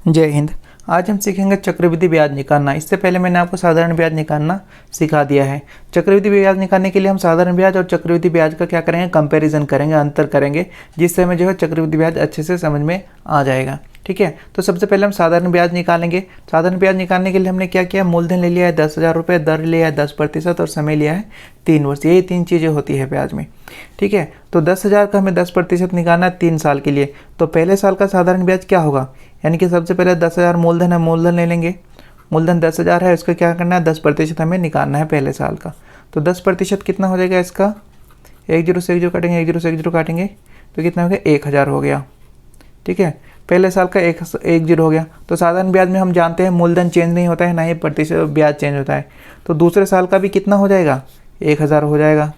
जय हिंद। आज हम सीखेंगे चक्रवृद्धि ब्याज निकालना। इससे पहले मैंने आपको साधारण ब्याज निकालना सिखा दिया है। चक्रवृद्धि ब्याज निकालने के लिए हम साधारण ब्याज और चक्रवृद्धि ब्याज का क्या करेंगे, कंपैरिजन करेंगे, अंतर करेंगे, जिससे हमें जो है चक्रवृद्धि ब्याज अच्छे से समझ में आ जाएगा। ठीक है, तो सबसे पहले हम साधारण ब्याज निकालेंगे। साधारण ब्याज निकालने के लिए हमने क्या किया, मूलधन ले लिया है 10,000 रुपये, दर लिया है 10% और समय लिया है 3 वर्ष। यही 3 चीज़ें होती है ब्याज में। ठीक है, तो 10,000 का हमें 10% निकालना है 3 साल के लिए। तो पहले साल का साधारण ब्याज क्या होगा, यानी कि सबसे पहले 10,000 मूलधन है, मूलधन ले लेंगे। मूलधन 10,000 है, इसका क्या करना है, 10% हमें निकालना है पहले साल का। तो 10% कितना हो जाएगा इसका, 1 0 से 1 0 काटेंगे, 1 0 से 1 0 काटेंगे तो कितना हो गया, 1,000 हो गया। ठीक है, पहले साल का 1 0 हो गया। तो साधारण ब्याज में हम जानते हैं मूलधन चेंज नहीं होता है, ना ही प्रतिशत ब्याज चेंज होता है। तो दूसरे साल का भी कितना हो जाएगा, 1,000 हो जाएगा।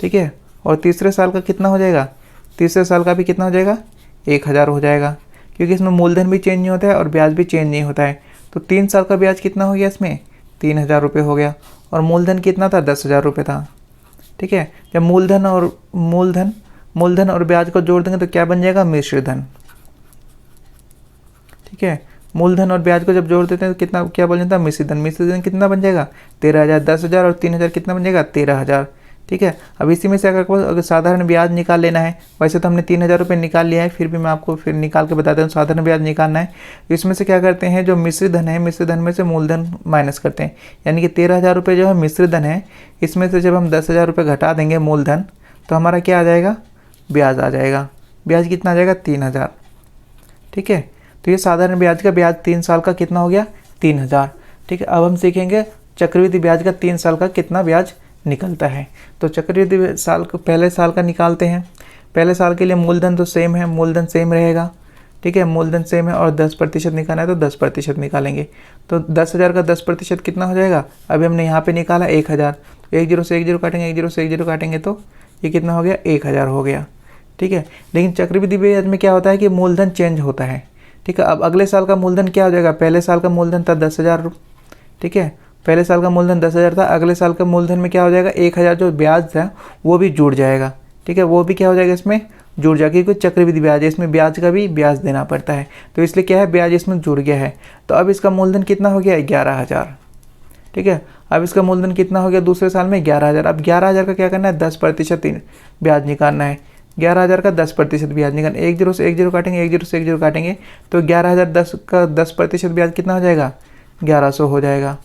ठीक है, और तीसरे साल का कितना हो जाएगा, तीसरे साल का भी कितना हो जाएगा, 1,000 हो जाएगा, क्योंकि इसमें मूलधन भी चेंज नहीं होता है और ब्याज भी चेंज नहीं होता है। तो 3 साल का ब्याज कितना हो गया, इसमें 3,000 रुपये हो गया, और मूलधन कितना था, 10,000 रुपये था। ठीक है, जब मूलधन और ब्याज को जोड़ देंगे तो क्या बन जाएगा, मिश्र धन। ठीक है, मूलधन और ब्याज को जब जोड़ देते हैं तो कितना क्या बन जाता है, मिश्र धन। मिश्र धन कितना बन जाएगा, 13,000। 10,000 और 3,000 कितना बन जाएगा, 13,000। ठीक है, अब इसी में से अगर साधारण ब्याज निकाल लेना है, वैसे तो हमने 3,000 रुपये निकाल लिया है, फिर भी मैं आपको फिर निकाल के बताता हूँ। साधारण ब्याज निकालना है, इसमें से क्या करते हैं, जो मिश्र धन है, मिश्र धन में से मूलधन माइनस करते हैं, यानी कि 13,000 रुपये जो है मिश्र धन है, इसमें से जब हम 10,000 रुपये घटा देंगे मूलधन, तो हमारा क्या आ जाएगा, ब्याज आ जाएगा। ब्याज कितना आ जाएगा, 3,000। ठीक है, तो ये साधारण ब्याज का ब्याज 3 साल का कितना हो गया, 3,000। ठीक है, अब हम सीखेंगे चक्रवृद्धि ब्याज का 3 साल का कितना ब्याज निकलता है। तो चक्रवृद्धि साल को पहले साल का निकालते हैं। पहले साल के लिए मूलधन तो सेम है, मूलधन सेम रहेगा। ठीक है, मूलधन सेम है और 10% निकालना है तो 10% निकालेंगे। तो 10,000 का 10% कितना हो जाएगा, अभी हमने यहाँ पे निकाला 1,000। 1 0 से 1 0 काटेंगे, 1 0 से 1 0 काटेंगे तो ये कितना हो गया, 1,000 हो गया। ठीक है, लेकिन चक्रवृद्धि ब्याज में क्या होता है कि मूलधन चेंज होता है। ठीक है, अब अगले साल का मूलधन क्या हो जाएगा, पहले साल का मूलधन था 10,000। ठीक है, पहले साल का मूलधन 10,000 था, अगले साल का मूलधन में क्या हो जाएगा, 1,000 जो ब्याज था वो भी जुड़ जाएगा। ठीक है, वो भी क्या हो जाएगा, इसमें जुड़ जाएगा, क्योंकि चक्रवृद्धि ब्याज है, इसमें ब्याज का भी ब्याज देना पड़ता है, तो इसलिए क्या है, ब्याज इसमें जुड़ गया है। तो अब इसका मूलधन कितना हो गया, 11,000। ठीक है, अब इसका मूलधन कितना हो गया दूसरे साल में, 11,000। अब 11,000 का क्या करना है, 10% ब्याज निकालना है। 11,000 का 10% ब्याज निकालना, 1 0 से 1 0 काटेंगे, 1 0 से 1 0 काटेंगे तो 11,010 का 10% ब्याज कितना हो जाएगा, 1,100 हो जाएगा।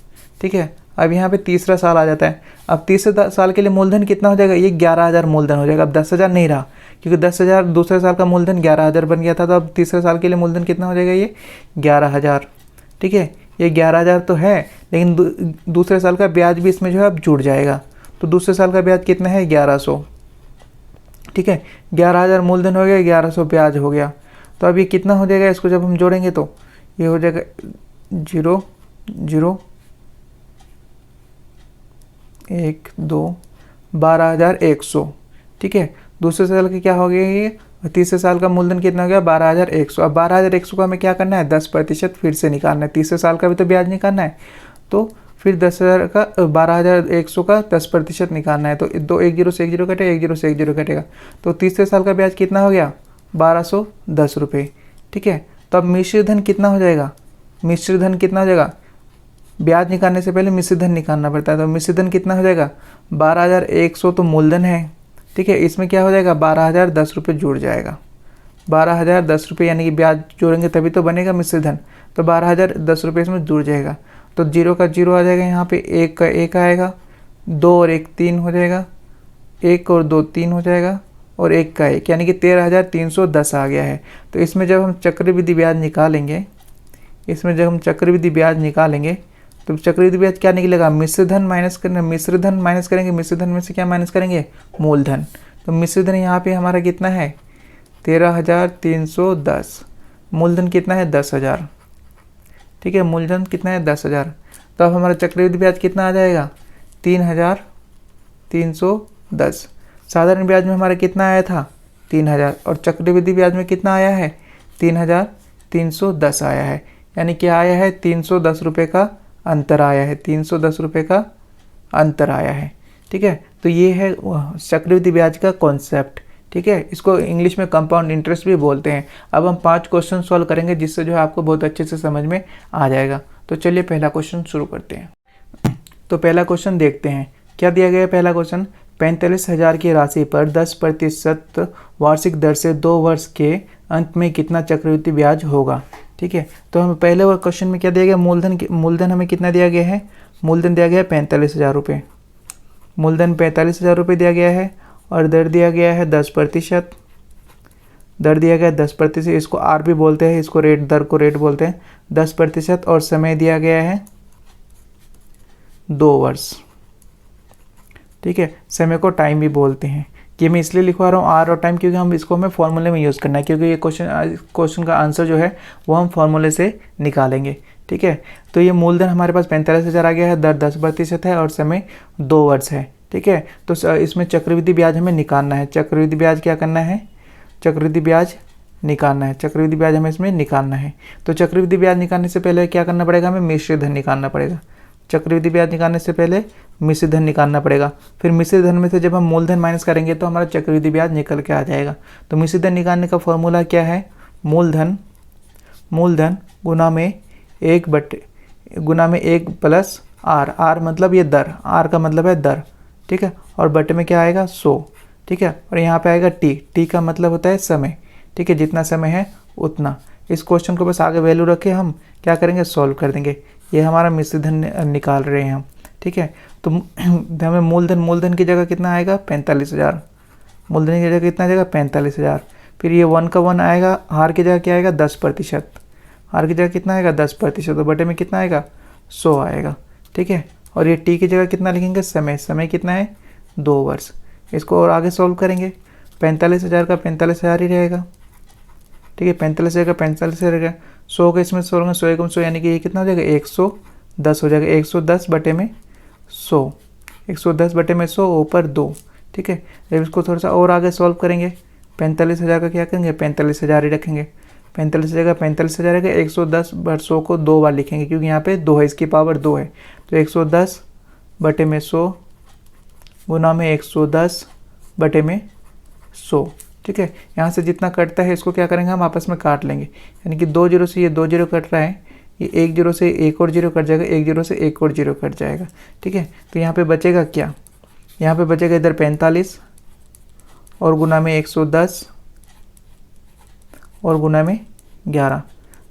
ठीक है, अब यहाँ पे तीसरा साल आ जाता है। अब तीसरे साल के लिए मूलधन कितना हो जाएगा, ये 11,000 मूलधन हो जाएगा। अब 10,000 नहीं रहा, क्योंकि 10,000 दूसरे साल का मूलधन 11,000 बन गया था, तो अब तीसरे साल के लिए मूलधन कितना हो जाएगा, ये 11,000। ठीक है, ये 11,000 तो है, लेकिन दूसरे साल का ब्याज भी इसमें जो है अब जुड़ जाएगा। तो दूसरे साल का ब्याज कितना है, 1,100। ठीक है, 11,000 मूलधन हो गया, 1,100 ब्याज हो गया। तो अब ये कितना हो जाएगा, इसको जब हम जोड़ेंगे तो ये हो जाएगा 0 0 1 2 12,100। ठीक है, दूसरे साल के क्या हो गया ये, तीसरे साल का मूलधन कितना हो गया, 12,100। अब 12,100 का हमें क्या करना है, 10% फिर से निकालना है। तीसरे साल का भी तो ब्याज निकालना है, तो फिर 10,000 का 12,100 का 10% निकालना है। तो 1 0 से 1 0 कटेगा, 1 0 से 1 0 कटेगा, तो तीसरे साल का ब्याज कितना हो गया, 1,210 रुपये। ठीक है, तो अब मिश्र धन कितना हो जाएगा, मिश्र धन कितना हो जाएगा, ब्याज निकालने से पहले मिश्र धन निकालना पड़ता है। तो मिश्र धन कितना हो जाएगा, 12,100 तो मूलधन है। ठीक है, इसमें क्या हो जाएगा, 12,010 रुपये जुड़ जाएगा। 12,010 रुपये, यानी कि ब्याज जोड़ेंगे तभी तो बनेगा मिश्र धन, तो 12,010 रुपये इसमें जुड़ जाएगा। तो 0 का 0 आ जाएगा, यहाँ पे 1 का 1 आएगा, 2 और 1 3 हो जाएगा, 1 और 2 3 हो जाएगा, और 1 का 1, यानी कि 13,310 आ गया है। तो इसमें जब हम चक्रवृद्धि ब्याज निकालेंगे, तो चक्रवृद्धि ब्याज क्या निकलेगा, मिश्र धन माइनस करना, मिश्र धन माइनस करेंगे, मिश्र धन में से क्या माइनस करेंगे, मूलधन। तो मिश्र धन यहाँ पे हमारा कितना है, 13,310। मूलधन कितना है, 10,000। ठीक है, मूलधन कितना है, 10,000। तो अब हमारा चक्रवृद्धि ब्याज कितना आ जाएगा, 3,310। साधारण ब्याज में हमारा कितना आया था, 3,000, और चक्रवृद्धि ब्याज में कितना आया है, 3,310 आया है, यानी कि आया है 310 रुपये का अंतर आया है, 310 रुपये का अंतर आया है। ठीक है, तो ये है चक्रवृद्धि ब्याज का कॉन्सेप्ट। ठीक है, इसको इंग्लिश में कंपाउंड इंटरेस्ट भी बोलते हैं। अब हम 5 क्वेश्चन सॉल्व करेंगे जिससे जो है आपको बहुत अच्छे से समझ में आ जाएगा। तो चलिए पहला क्वेश्चन शुरू करते हैं। तो पहला क्वेश्चन देखते हैं क्या दिया गया है। पहला क्वेश्चन, 45,000 की राशि पर 10% वार्षिक दर से 2 वर्ष के अंत में कितना चक्रवृद्धि ब्याज होगा। ठीक है, तो हम पहले और क्वेश्चन में क्या दिया गया, मूलधन हमें कितना दिया गया है, मूलधन दिया गया है 45,000 रुपये, मूलधन 45,000 रुपये दिया गया है और दर दिया गया है 10%, दर दिया गया है 10%, इसको आर भी बोलते हैं, इसको रेट, दर को रेट बोलते हैं, 10% और समय दिया गया है 2 वर्ष। ठीक है, समय को टाइम भी बोलते हैं। कि मैं इसलिए लिखवा रहा हूँ आर और टाइम क्योंकि हम इसको हमें फॉर्मूले में यूज़ करना है, क्योंकि ये क्वेश्चन का आंसर जो है वो हम फॉर्मूले से निकालेंगे। ठीक है, तो ये मूलधन हमारे पास 45,000 आ गया है, दर 10% है और समय 2 वर्ष है। ठीक है, तो इसमें चक्रवृद्धि ब्याज हमें निकालना है। चक्रवृद्धि ब्याज क्या करना है, चक्रवृद्धि ब्याज निकालना है, चक्रवृद्धि ब्याज हमें इसमें निकालना है। तो चक्रवृद्धि ब्याज निकालने से पहले क्या करना पड़ेगा, हमें मिश्रित धन निकालना पड़ेगा। चक्रवृद्धि ब्याज निकालने से पहले मिश्रित धन निकालना पड़ेगा। फिर मिश्रित धन में से जब हम मूलधन माइनस करेंगे तो हमारा चक्रवृद्धि ब्याज निकल के आ जाएगा। तो मिश्रित धन निकालने का फॉर्मूला क्या है, मूलधन गुना में 1 प्लस आर, आर मतलब ये दर, आर का मतलब है दर। ठीक है, और बटे में क्या आएगा 100। ठीक है, और यहाँ पे आएगा टी का मतलब होता है समय। ठीक है, जितना समय है उतना। इस क्वेश्चन को बस आगे वैल्यू रखे हम क्या करेंगे, सॉल्व कर देंगे। ये हमारा मिश्रित धन निकाल रहे हैं हम। ठीक है, तो हमें मूलधन की जगह कितना आएगा 45,000, मूलधन की जगह कितना आएगा 45,000। फिर ये 1 का 1 आएगा, हार की जगह क्या आएगा 10%, हार की जगह कितना आएगा 10%, तो बटे में कितना आएगा 100 आएगा। ठीक है, और ये टी की जगह कितना लिखेंगे, समय कितना है 2 वर्ष। इसको और आगे सॉल्व करेंगे, 45,000 का 45,000 ही रहेगा। ठीक है, 45,000 का 45,000 रहेगा, 100 का इसमें 100 100 100 यानी कि ये कितना हो जाएगा 110 हो जाएगा, 110 बटे में 100, 110 बटे में 100 ऊपर 2। ठीक है, जब इसको थोड़ा सा और आगे सॉल्व करेंगे, 45,000 का क्या करेंगे 45,000 ही रखेंगे, 45,000 का 45,000 रहेगा, 110 बट 100 को 2 बार लिखेंगे क्योंकि यहाँ पे 2 है, इसकी पावर 2 है। तो 110 बटे में 100 गुना में 110 बटे में 100। ठीक है, यहाँ से जितना कटता है इसको क्या करेंगे हम आपस में काट लेंगे, यानी कि 2 जीरो से ये 2 जीरो कट रहा है, ये 1 जीरो से एक और जीरो कट जाएगा, 1 जीरो से एक और जीरो कट जाएगा। ठीक है, तो यहाँ पे बचेगा क्या, यहाँ पे बचेगा इधर 45 और गुना में 110 और गुना में 11।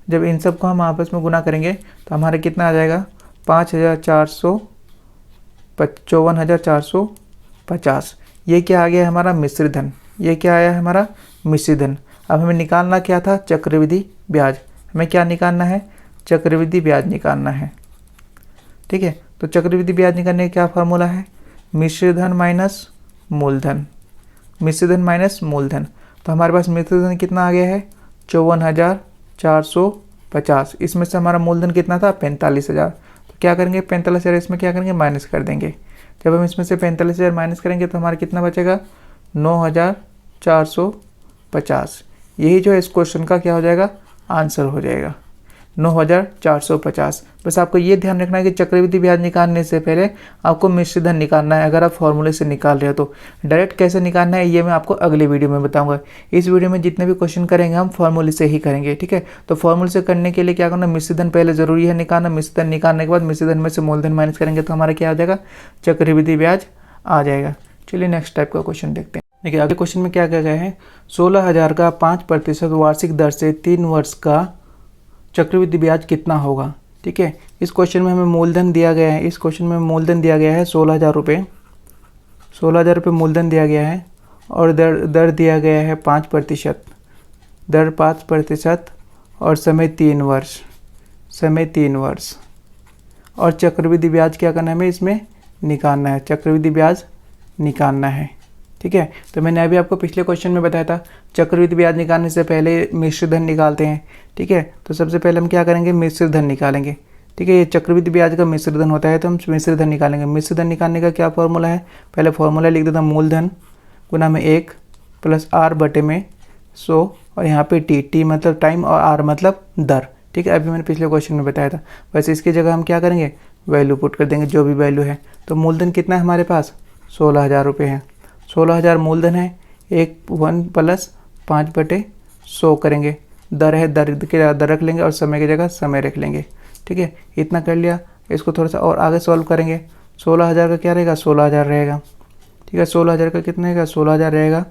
जब इन सब को हम आपस में गुना करेंगे तो हमारे कितना आ जाएगा 54,450। ये क्या आ गया हमारा मिश्रित धन, ये क्या आया है हमारा मिश्रित धन। अब हमें निकालना क्या था, चक्रवृद्धि ब्याज। हमें क्या निकालना है, चक्रवृद्धि ब्याज निकालना है। ठीक है, तो चक्रवृद्धि ब्याज निकालने का क्या फार्मूला है, मिश्रित धन माइनस मूलधन, मिश्रित धन माइनस मूलधन। तो हमारे पास मिश्रित धन कितना आ गया है 54,450। इसमें से हमारा मूलधन कितना था 45,000। तो क्या करेंगे 45,000 इसमें क्या करेंगे माइनस कर देंगे। जब हम इसमें से 45,000 माइनस करेंगे तो हमारा कितना बचेगा 9,450। यही जो है इस क्वेश्चन का क्या हो जाएगा आंसर हो जाएगा 9,450। बस आपको ये ध्यान रखना है कि चक्रवृद्धि ब्याज निकालने से पहले आपको मिश्रित धन निकालना है। अगर आप फॉर्मूले से निकाल रहे हो तो डायरेक्ट कैसे निकालना है ये मैं आपको अगले वीडियो में बताऊंगा। इस वीडियो में जितने भी क्वेश्चन करेंगे हम फॉर्मूले से ही करेंगे। ठीक है, तो फॉर्मूले से करने के लिए क्या करना, मिश्रित धन पहले जरूरी है निकालना। मिश्रित धन निकालने के बाद मिश्रित धन में से मूलधन माइनस करेंगे तो हमारा क्या आ जाएगा चक्रवृद्धि ब्याज आ जाएगा। चलिए नेक्स्ट टाइप का क्वेश्चन देखते हैं। देखिए अगले क्वेश्चन में क्या कहा गया है, 16,000 का 5% वार्षिक दर से 3 वर्ष का चक्रवृद्धि ब्याज कितना होगा। ठीक है, इस क्वेश्चन में हमें मूलधन दिया गया है, इस क्वेश्चन में मूलधन दिया गया है 16,000 रुपये, 16,000 रुपये मूलधन दिया गया है और दर दिया गया है 5%, दर 5% और समय 3 वर्ष, समय 3 वर्ष। और चक्रवृद्धि ब्याज क्या करना है हमें इसमें निकालना है, चक्रवृद्धि ब्याज निकालना है। ठीक है, तो मैंने अभी आपको पिछले क्वेश्चन में बताया था चक्रवृद्धि ब्याज निकालने से पहले मिश्रित धन निकालते हैं। ठीक है, तो सबसे पहले हम क्या करेंगे मिश्रित धन निकालेंगे। ठीक है, ये चक्रवृद्धि ब्याज का मिश्रित धन होता है तो हम मिश्रित धन निकालेंगे। मिश्रित धन निकालने का क्या फॉर्मूला है, पहले फॉर्मूला लिख देता हूँ, मूलधन गुना में 1 प्लस आर बटे में 100 और यहाँ पे टी मतलब टाइम और आर मतलब दर। ठीक है, अभी मैंने पिछले क्वेश्चन में बताया था। वैसे इसकी जगह हम क्या करेंगे वैल्यू पुट कर देंगे, जो भी वैल्यू है। तो मूलधन कितना है हमारे पास 16,000 रुपये है, 16,000 मूलधन है। 1 प्लस 5/100 करेंगे। दर है, दर के जगह दर रख लेंगे और समय की जगह समय रख लेंगे। ठीक है, इतना कर लिया। इसको थोड़ा सा और आगे सॉल्व करेंगे। 16,000 का क्या रहेगा, 16,000 रहेगा। ठीक है, 16,000 का कितना रहेगा, 16,000 रहेगा।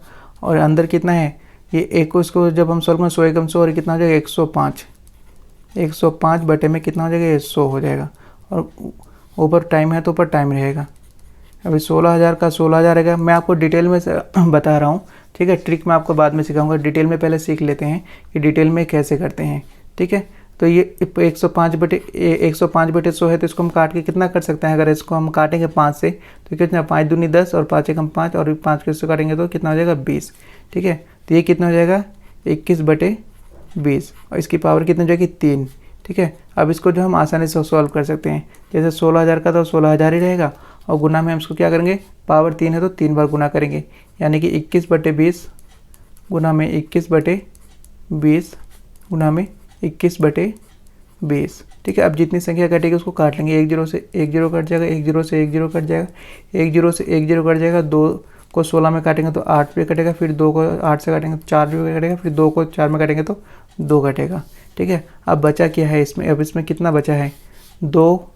और अंदर कितना है, ये एक को इसको जब हम सॉल्व करें 100 एकम 100 और कितना हो जाएगा 105। 105 बटे में कितना हो जाएगा, ये 100 हो जाएगा। और ऊपर टाइम है तो ऊपर टाइम रहेगा। अभी 16,000 का 16,000 रहेगा। मैं आपको डिटेल में बता रहा हूँ। ठीक है, ट्रिक मैं आपको बाद में सिखाऊंगा। डिटेल में पहले सीख लेते हैं कि डिटेल में कैसे करते हैं। ठीक है, तो ये 105 बटे 100 है, तो इसको हम काट के कितना कर सकते हैं। अगर इसको हम काटेंगे 5 से तो कितना, 5 दूनी 10 और 5 एकम 5 और 5 को इससे काटेंगे तो कितना हो जाएगा 20। ठीक है, तो ये कितना हो जाएगा 21/20 और इसकी पावर कितनी हो जाएगी 3। ठीक है, अब इसको जो हम आसानी से सॉल्व कर सकते हैं। जैसे 16,000 का तो 16,000 ही रहेगा और गुना में हम इसको क्या करेंगे, पावर 3 है तो 3 बार गुना करेंगे, यानी कि 21/20 गुना में 21/20 गुना में 21/20। ठीक है, अब जितनी संख्या कटेगी उसको काट लेंगे। 1 0 से 1 0 कट जाएगा, 1 0 से 1 0 कट जाएगा, 1 0 से 1 0 कट जाएगा। 2 को 16 में काटेंगे तो 8 पे कटेगा, फिर 2 को 8 से काटेंगे तो 4 पे कटेगा, फिर 2 को 4 में काटेंगे तो 2 कटेगा। ठीक है, अब बचा क्या है इसमें, अब इसमें कितना बचा है, 2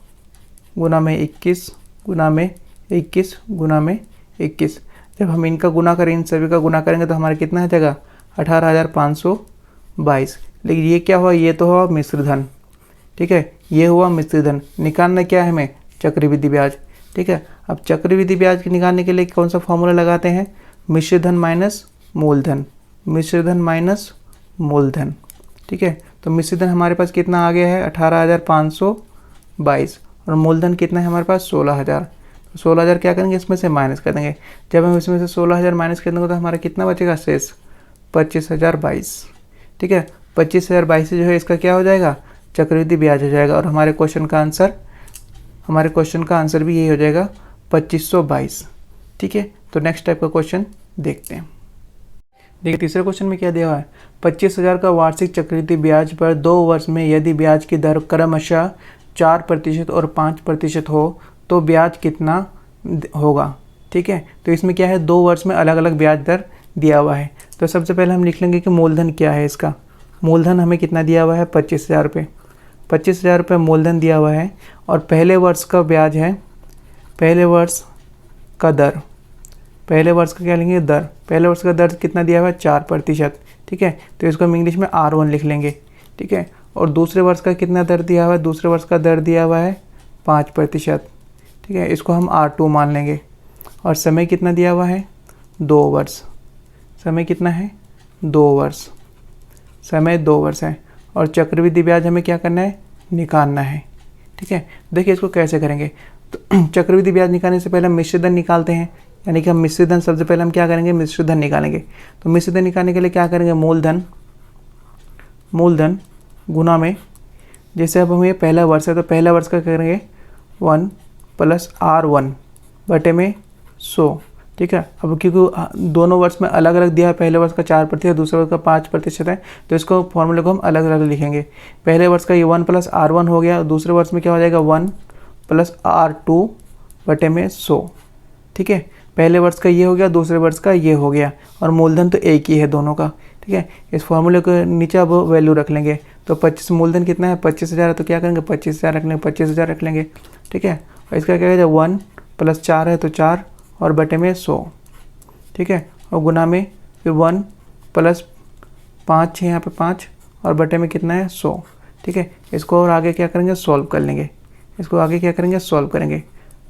गुना में 21 गुना में 21 गुना में 21। जब हम इनका गुना करें, इन सभी का गुना करेंगे तो हमारा कितना आ जाएगा 18,522। लेकिन ये क्या हुआ, ये तो हुआ मिश्र धन। ठीक है, ये हुआ मिश्र धन। निकालना क्या है हमें, चक्रवृद्धि ब्याज। ठीक है, अब चक्रवृद्धि ब्याज के निकालने के लिए कौन सा फॉर्मूला लगाते हैं, मिश्र धन माइनस मूलधन, मिश्र धन माइनस मूलधन। ठीक है, तो मिश्र धन हमारे पास कितना आ गया है 18,522 और मूलधन कितना है हमारे पास 16,000। 16,000 क्या करेंगे, इसमें से माइनस कर देंगे। जब हम इसमें से 16,000 माइनस कर देंगे तो हमारा कितना बचेगा शेष, 25,022। ठीक है, 25,022 से जो है इसका क्या हो जाएगा, चक्रवृद्धि ब्याज हो जाएगा। और हमारे क्वेश्चन का आंसर भी यही हो जाएगा 2522। ठीक है, तो नेक्स्ट टाइप का क्वेश्चन देखते हैं। देखिए तीसरे क्वेश्चन में क्या दिया हुआ है, 25,000 का वार्षिक चक्रवृद्धि ब्याज पर 2 वर्ष में यदि ब्याज की दर क्रमशः 4% और 5% हो तो ब्याज कितना होगा। ठीक है, तो इसमें क्या है, 2 वर्ष में अलग अलग ब्याज दर दिया हुआ है। तो सबसे पहले हम लिख लेंगे कि मूलधन क्या है इसका। मूलधन हमें कितना दिया हुआ है 25,000 रुपये। 25,000 रुपये मूलधन दिया हुआ है और पहले वर्ष का ब्याज है, पहले वर्ष का दर, पहले वर्ष का क्या लेंगे दर, पहले वर्ष का दर कितना दिया हुआ है 4%। ठीक है, तो इसको हम इंग्लिश में R1 लिख लेंगे। ठीक है, और दूसरे वर्ष का कितना दर दिया हुआ है, दूसरे वर्ष का दर दिया हुआ है 5%। ठीक है, इसको हम R2 मान लेंगे। और समय कितना दिया हुआ है 2 वर्ष, समय कितना है 2 वर्ष, समय 2 वर्ष है। और चक्रवृद्धि ब्याज हमें क्या करना है, निकालना है। ठीक है, देखिए इसको कैसे करेंगे, तो चक्रवृद्धि ब्याज निकालने से पहले हम मिश्र धन निकालते हैं, यानी कि हम मिश्र धन सबसे पहले हम क्या करेंगे, मिश्र धन निकालेंगे। तो मिश्र धन निकालने के लिए क्या करेंगे, मूलधन गुना में, जैसे अब हमें पहला वर्ष है तो पहला वर्ष का करेंगे 1 + R1 बटे में 100। ठीक है, अब क्योंकि दोनों वर्ष में अलग अलग दिया है, पहले वर्ष का 4% दूसरे वर्ष का 5% है, तो इसको फॉर्मूले को हम अलग अलग लिखेंगे। पहले वर्ष का ये 1 + R1 हो गया, दूसरे वर्ष में क्या हो जाएगा 1 + R2 बटे में 100। ठीक है, पहले वर्ष का ये हो गया, दूसरे वर्ष का ये हो गया, और मूलधन तो एक ही है दोनों का। ठीक है, इस फॉर्मूले को नीचे अब वैल्यू रख लेंगे। तो 25 मूलधन कितना है 25,000 है, तो क्या करेंगे 25,000 रख लेंगे, 25,000 रख लेंगे। ठीक है, और इसका क्या कहते हैं 1 + 4 है तो 4 और बटे में 100। ठीक है, और गुना में फिर 1 + 5 है यहाँ पे 5 और बटे में कितना है 100। ठीक है, इसको और आगे क्या करेंगे सॉल्व कर लेंगे, इसको आगे क्या करेंगे सॉल्व करेंगे।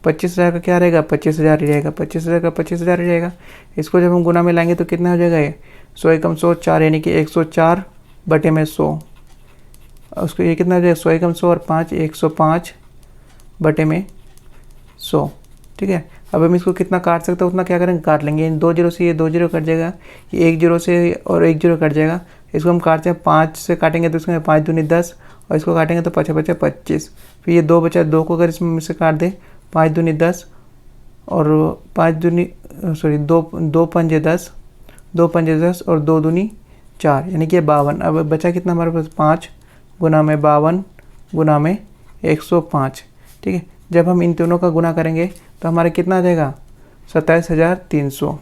25,000 का क्या रहेगा 25,000 ही रहेगा, 25,000 का 25,000 ही रहेगा। इसको जब हम गुना में लाएंगे तो कितना हो जाएगा ये 100 एकम 100 4, यानी कि 104 बटे में 100। उसको ये कितना हो जाएगा 100 एकम 100 और 5 105 बटे में 100। ठीक है, अब हम इसको कितना काट सकते हैं उतना क्या करेंगे काट लेंगे। इन 2 0 से ये 2 0 कट जाएगा, ये 1 0 से और 1 0 कट जाएगा। इसको हम काटते हैं 5 से काटेंगे तो इसमें 5 दूनी 10 और इसको काटेंगे तो 5 5 25। फिर ये 2 बचा, 2 को अगर इसमें से काट दे 5 दूनी 10 और 5 दूनी 2 पंजे 10, 2 पंजे 10 और 2 दूनी 4, यानी कि 52। अब बचा कितना हमारे पास 5 गुना में 52 गुना में 105। ठीक है, जब हम इन दोनों का गुना करेंगे तो हमारा कितना आ जाएगा 27,300।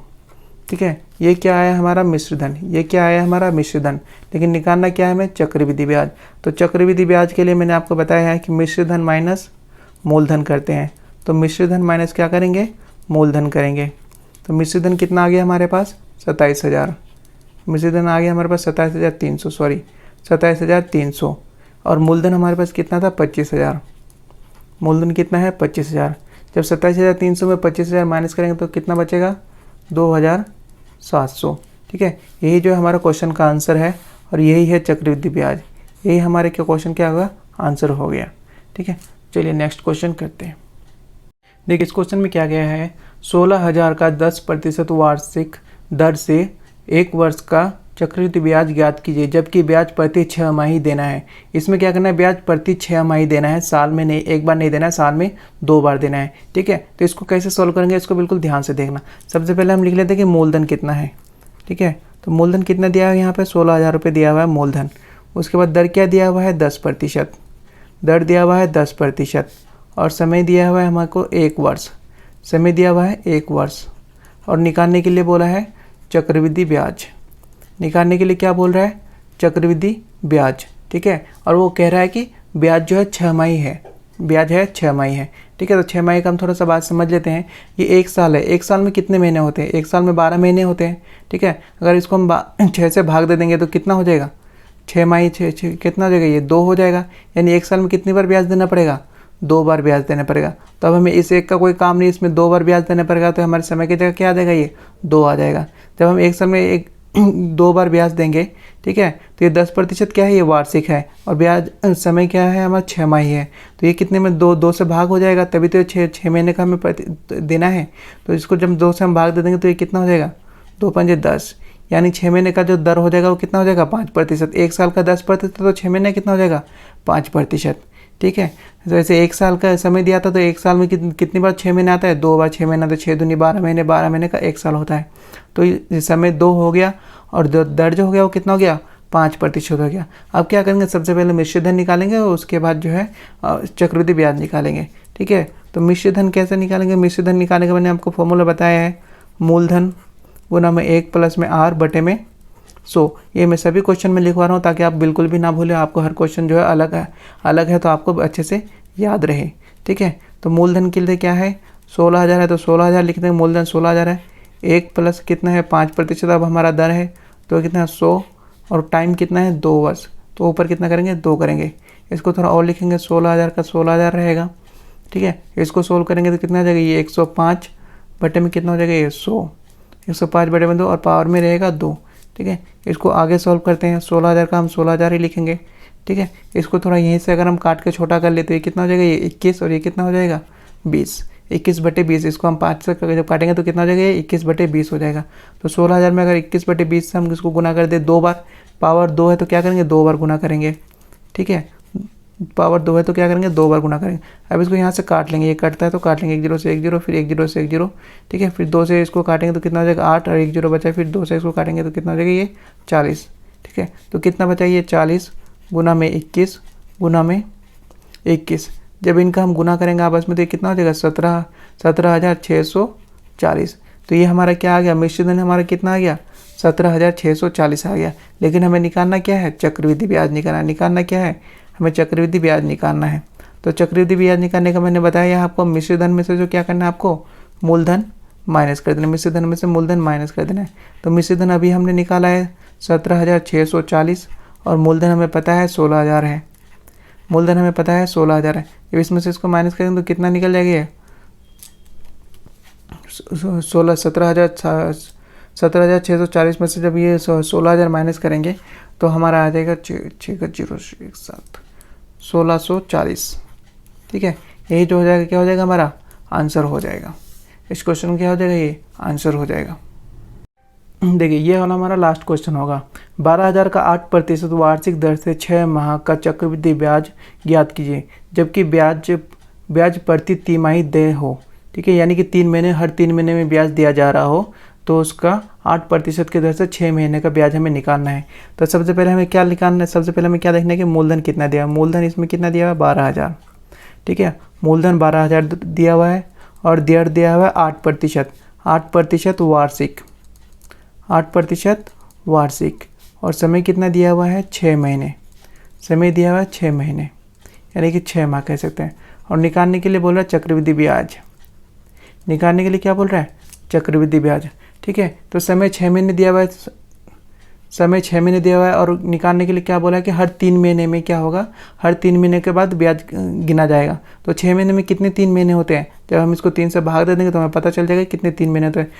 ठीक है। ये क्या आया हमारा मिश्र धन, ये क्या आया हमारा मिश्र धन, लेकिन निकालना क्या है हमें चक्रवृद्धि ब्याज। तो चक्रवृद्धि ब्याज के लिए मैंने आपको बताया है कि मिश्र धन माइनस मूलधन करते हैं। तो मिश्र धन माइनस क्या करेंगे, मूलधन करेंगे। तो मिश्र धन कितना आ गया हमारे पास 27,000, मिश्र धन आ गया हमारे पास 27,300, सॉरी 27,300। और मूलधन हमारे पास कितना था 25,000, मूलधन कितना है 25,000। जब 27,300 में 25,000 माइनस करेंगे तो कितना बचेगा 2,700। ठीक है, यही जो हमारा क्वेश्चन का आंसर है और यही है चक्रवृद्धि ब्याज। यही हमारे क्या क्वेश्चन क्या होगा, आंसर हो गया। ठीक है, चलिए नेक्स्ट क्वेश्चन करते हैं। देखिए इस क्वेश्चन में क्या गया है, 16,000 का 10% वार्षिक दर से 1 वर्ष का चक्रवृद्धि ब्याज ज्ञात कीजिए, जबकि ब्याज प्रति 6 माही देना है। इसमें क्या करना है, ब्याज प्रति 6 माही देना है, साल में नहीं, एक बार नहीं देना है, साल में 2 बार देना है। ठीक है, तो इसको कैसे सॉल्व करेंगे, इसको बिल्कुल ध्यान से देखना। सबसे पहले हम लिख लेते हैं कि मूलधन कितना है। ठीक है, तो मूलधन कितना दिया है यहाँ पे 16,000 रुपये दिया हुआ है मूलधन। उसके बाद दर क्या दिया हुआ है 10%, दर दिया हुआ है 10%। और समय दिया हुआ है हमको 1 वर्ष, समय दिया हुआ है 1 वर्ष। और निकालने के लिए बोला है चक्रवृद्धि ब्याज, निकालने के लिए क्या बोल रहा है, चक्रवृद्धि ब्याज। ठीक है, और वो कह रहा है कि ब्याज जो है 6 माही है, ब्याज है 6 माही है। ठीक है, तो 6 माही का हम थोड़ा सा बात समझ लेते हैं। ये 1 साल है, 1 साल में कितने महीने होते हैं, 1 साल में 12 महीने होते हैं। ठीक है, अगर इसको हम 6 से भाग दे देंगे तो कितना हो जाएगा, 6 माही 6 कितना हो जाएगा, ये 2 हो जाएगा। यानी 1 साल में कितनी बार ब्याज देना पड़ेगा, 2 बार ब्याज देना पड़ेगा। तो अब हमें इस एक का कोई काम नहीं, इसमें 2 बार ब्याज देना पड़ेगा, तो हमारे समय की जगह क्या आ जाएगा, ये 2 आ जाएगा। जब हम 1 साल में 2 बार ब्याज देंगे, ठीक है, तो ये 10% क्या है, ये वार्षिक है। और ब्याज समय क्या है हमारा 6 माही है, तो ये कितने में 2 से भाग हो जाएगा, तभी तो 6 महीने का हमें देना है। तो इसको जब 2 से हम भाग दे देंगे तो ये कितना हो जाएगा, 2 पंजे 10, यानी 6 महीने का जो दर हो जाएगा वो कितना हो जाएगा 5%। 1 साल का 10% तो 6 महीने कितना हो जाएगा 5%। ठीक है, तो ऐसे 1 साल का समय दिया था, तो 1 साल में कितनी बार 6 महीने आता है, 2 बार 6 महीने, तो 6 दूनी 12 महीने, 12 महीने का 1 साल होता है। तो ये समय 2 हो गया और जो दर जो हो गया वो कितना हो गया 5% हो गया। अब क्या करेंगे, सबसे पहले मिश्र धन निकालेंगे और उसके बाद जो है चक्रवृद्धि ब्याज निकालेंगे। ठीक है, तो मिश्र धन कैसे निकालेंगे, मिश्र धन निकालने का मैंने आपको फॉर्मूला बताया है, मूलधन गुना में 1 प्लस में r बटे में 100। ये मैं सभी क्वेश्चन में लिखवा रहा हूँ ताकि आप बिल्कुल भी ना भूलें, आपको हर क्वेश्चन जो है अलग है तो आपको अच्छे से याद रहे। ठीक है, तो मूलधन के लिए क्या है 16,000 है, तो 16,000 लिख देंगे, मूलधन 16,000 है, 1 प्लस कितना है 5%, अब हमारा दर है तो कितना है 100, और टाइम कितना है 2 वर्ष, तो ऊपर कितना करेंगे 2 करेंगे। इसको थोड़ा और लिखेंगे, 16,000 का 16,000 रहेगा। ठीक है, इसको सोल्व करेंगे तो कितना आ जाएगा, ये 105 बटे में कितना हो जाएगा, ये 100, 105 बटे में 2 और पावर में रहेगा 2। ठीक है, इसको आगे सॉल्व करते हैं, 16,000 का हम 16,000 ही लिखेंगे। ठीक है, इसको थोड़ा यहीं से अगर हम काट के छोटा कर लेते हैं, कितना हो जाएगा, ये 21 और ये कितना हो जाएगा 20, 21 बटे 20। इसको हम 5 से जब काटेंगे तो कितना हो जाएगा, ये 21 बटे 20 हो जाएगा। तो 16,000 में अगर 21 बटे 20 से हम इसको गुना कर दे 2 बार, पावर 2 है तो क्या करेंगे 2 बार गुना करेंगे। ठीक है, पावर 2 है तो क्या करेंगे 2 बार गुना करेंगे। अब इसको यहाँ से काट लेंगे, ये कटता है तो काट लेंगे, 1 0 से 1 0, फिर 1 0 से 1 0। ठीक है, फिर 2 से इसको काटेंगे तो कितना हो जाएगा 8 और 1 0 बचा, फिर 2 से इसको काटेंगे तो कितना हो जाएगा, ये 40। ठीक है, तो कितना बचा, ये 40 गुना में 21 गुना में 21। जब इनका हम गुना करेंगे आपस में तो ये कितना हो जाएगा 17,640। तो ये हमारा क्या आ गया, मिश्र धन हमारा कितना आ गया 17,640 आ गया। लेकिन हमें निकालना क्या है, चक्रवृद्धि ब्याज निकालना क्या है, हमें चक्रवृद्धि ब्याज निकालना है। तो चक्रवृद्धि ब्याज निकालने का मैंने बताया आपको, मिश्र धन में से जो क्या करना है आपको, मूलधन माइनस कर देना, मिश्र धन में से मूलधन माइनस कर देना है। तो मिश्र धन अभी हमने निकाला है 17,640 और मूलधन हमें पता है 16,000 है, मूलधन हमें पता है 16,000 है। जब इसमें से इसको माइनस करेंगे तो कितना निकल जाएगा, 17,640 में से जब ये 16,000 माइनस करेंगे तो हमारा आ जाएगा 1640। ठीक है, यही जो हो जाएगा क्या हो जाएगा, हमारा आंसर हो जाएगा। इस क्वेश्चन क्या हो जाएगा, ये आंसर हो जाएगा। देखिए ये वाला हमारा लास्ट क्वेश्चन होगा, 12,000 का 8% वार्षिक दर से 6 माह का चक्रवृद्धि ब्याज ज्ञात कीजिए, जबकि ब्याज प्रति तिमाही दे हो। ठीक है, यानी कि 3 महीने, हर 3 महीने में ब्याज दिया जा रहा हो, तो उसका 8% के दर से 6 महीने का ब्याज हमें निकालना है। तो सबसे पहले हमें क्या निकालना है, सबसे पहले हमें क्या देखना है कि मूलधन कितना दिया है। मूलधन इसमें कितना दिया हुआ है 12,000। ठीक है, मूलधन 12,000 दिया हुआ है और दर दिया हुआ है 8%, 8% वार्षिक। 8% वार्षिक, और समय कितना दिया हुआ है 6 महीने, समय दिया हुआ है 6 महीने, यानी कि 6 माह कह सकते हैं। और निकालने के लिए बोल रहा है चक्रवृद्धि ब्याज, निकालने के लिए क्या बोल रहा है चक्रवृद्धि ब्याज। ठीक है, तो समय 6 महीने दिया हुआ है, समय 6 महीने दिया हुआ है, और निकालने के लिए क्या बोला है कि हर 3 महीने में क्या होगा, हर 3 महीने के बाद ब्याज गिना जाएगा। तो 6 महीने में कितने 3 महीने होते हैं, जब हम इसको 3 से भाग दे देंगे तो हमें पता चल जाएगा कितने 3 महीने होते हैं।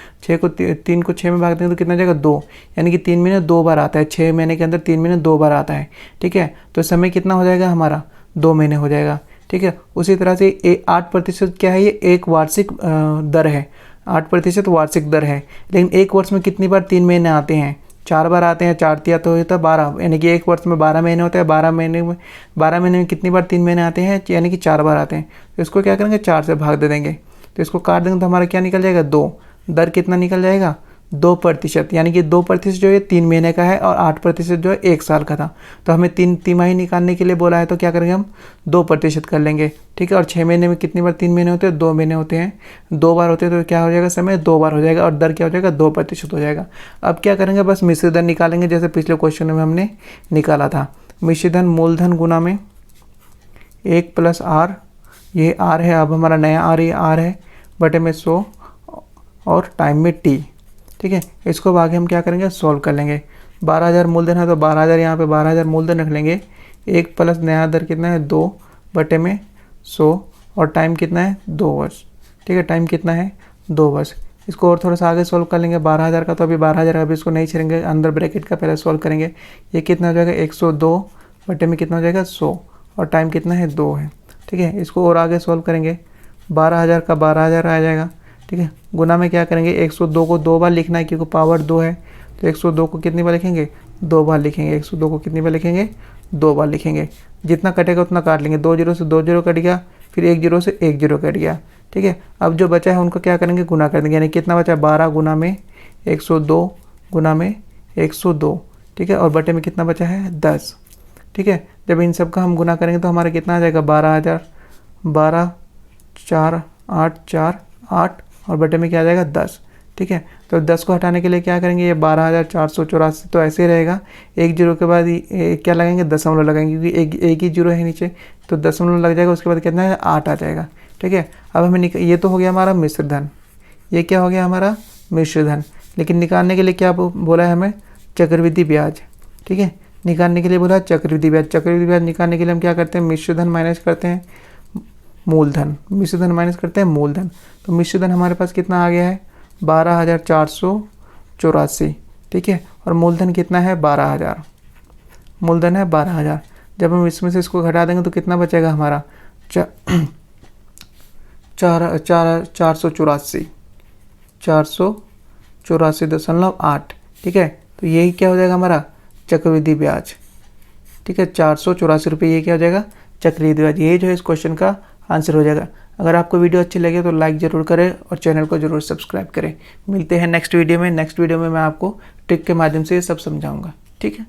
3 को 6 में भाग देंगे तो कितना जाएगा 2, यानी कि 3 महीने 2 बार आता है, 6 महीने के अंदर 3 महीने 2 बार आता है। ठीक है, तो समय कितना हो जाएगा हमारा 2 महीने हो जाएगा। ठीक है, उसी तरह से 8% क्या है, ये एक वार्षिक दर है, 8% वार्षिक दर है। लेकिन एक वर्ष में कितनी बार 3 महीने आते हैं, 4 बार आते हैं, 4 तिया तो होता है 12, यानी कि एक वर्ष में 12 महीने होते हैं। 12 महीने में कितनी बार 3 महीने आते हैं, यानी कि 4 बार आते हैं। तो इसको क्या करेंगे 4 से भाग दे देंगे, तो इसको काट देंगे तो हमारा क्या निकल जाएगा 2, दर कितना निकल जाएगा 2%, यानी कि 2% जो है 3 महीने का है और 8% जो है 1 साल का था। तो हमें 3 तिमाही निकालने के लिए बोला है, तो क्या करेंगे हम 2% कर लेंगे। ठीक है, और 6 महीने में कितनी बार 3 महीने होते हैं, 2 महीने होते हैं, 2 बार होते हैं, तो क्या हो जाएगा समय 2 बार हो जाएगा, और दर क्या हो जाएगा 2% हो जाएगा। अब क्या करेंगे, बस मिश्रित धन निकालेंगे, जैसे पिछले क्वेश्चन में हमने निकाला था। मिश्रित धन मूलधन गुना में 1 + r, ये r है, अब हमारा नया r, ये r है, बटे में 100 और टाइम में t। ठीक है, इसको आगे हम क्या करेंगे सॉल्व कर लेंगे। 12,000 मूलधन है तो 12,000 यहाँ पे 12,000 मूलधन रख लेंगे। 1 प्लस नया दर कितना है 2 बटे में 100, और टाइम कितना है 2 वर्ष। ठीक है, टाइम कितना है 2 वर्ष। इसको और थोड़ा सा आगे सॉल्व कर लेंगे। 12,000 का तो अभी 12,000 अभी इसको नहीं छेड़ेंगे, अंदर ब्रैकेट का पहले सॉल्व करेंगे। ये कितना हो जाएगा 102 बटे में कितना हो जाएगा 100, और टाइम कितना है 2 है। ठीक है, इसको और आगे सॉल्व करेंगे। 12,000 का 12,000 आ जाएगा। ठीक है, गुना में क्या करेंगे 102 को 2 बार लिखना है, क्योंकि पावर 2 है, तो 102 को कितनी बार लिखेंगे 2 बार लिखेंगे। 102 को कितनी बार लिखेंगे 2 बार लिखेंगे। जितना कटेगा उतना काट लेंगे। 2 जीरो से 2 जीरो कट गया, फिर 1 जीरो से 1 जीरो कट गया। ठीक है, अब जो बचा है उनको क्या करेंगे गुना कर देंगे, यानी कितना बचा 12 गुना में 102 गुना में 102। ठीक है, और बटे में कितना बचा है 10। ठीक है, जब इन सब का हम गुना करेंगे तो हमारा कितना आ जाएगा 12,000, 12 4 8 4 8, और बटे में क्या आ जाएगा 10। ठीक है, तो 10 को हटाने के लिए क्या करेंगे, ये 12,484 तो ऐसे रहेगा। 1 जीरो के बाद क्या लगाएंगे दशमलव लगाएंगे, क्योंकि एक ही जीरो है नीचे, तो दशमलव लग जाएगा। उसके बाद कितना है 8 आ जाएगा। ठीक है, अब हमें ये तो हो गया हमारा मिश्र धन, ये क्या हो गया हमारा मिश्र धन। लेकिन निकालने के लिए क्या बोला है हमें चक्रवृद्धि ब्याज। ठीक है, निकालने के लिए बोला चक्रवृद्धि ब्याज। चक्रवृद्धि ब्याज निकालने के लिए हम क्या करते हैं मिश्र धन माइनस करते हैं मूलधन, मिश्र धन माइनस करते हैं मूलधन। तो मिश्र धन हमारे पास कितना आ गया है 12,484। ठीक है, और मूलधन कितना है 12,000, मूलधन है 12,000। जब हम इसमें से इसको घटा देंगे तो कितना बचेगा हमारा 484.8। ठीक है, तो यही क्या हो जाएगा हमारा चक्रवृद्धि ब्याज। ठीक है, 484 रुपये, ये क्या हो जाएगा चक्रवृद्धि ब्याज। ये जो है इस क्वेश्चन का आंसर हो जाएगा। अगर आपको वीडियो अच्छी लगे तो लाइक ज़रूर करें और चैनल को ज़रूर सब्सक्राइब करें। मिलते हैं नेक्स्ट वीडियो में। नेक्स्ट वीडियो में मैं आपको ट्रिक के माध्यम से ये सब समझाऊंगा। ठीक है।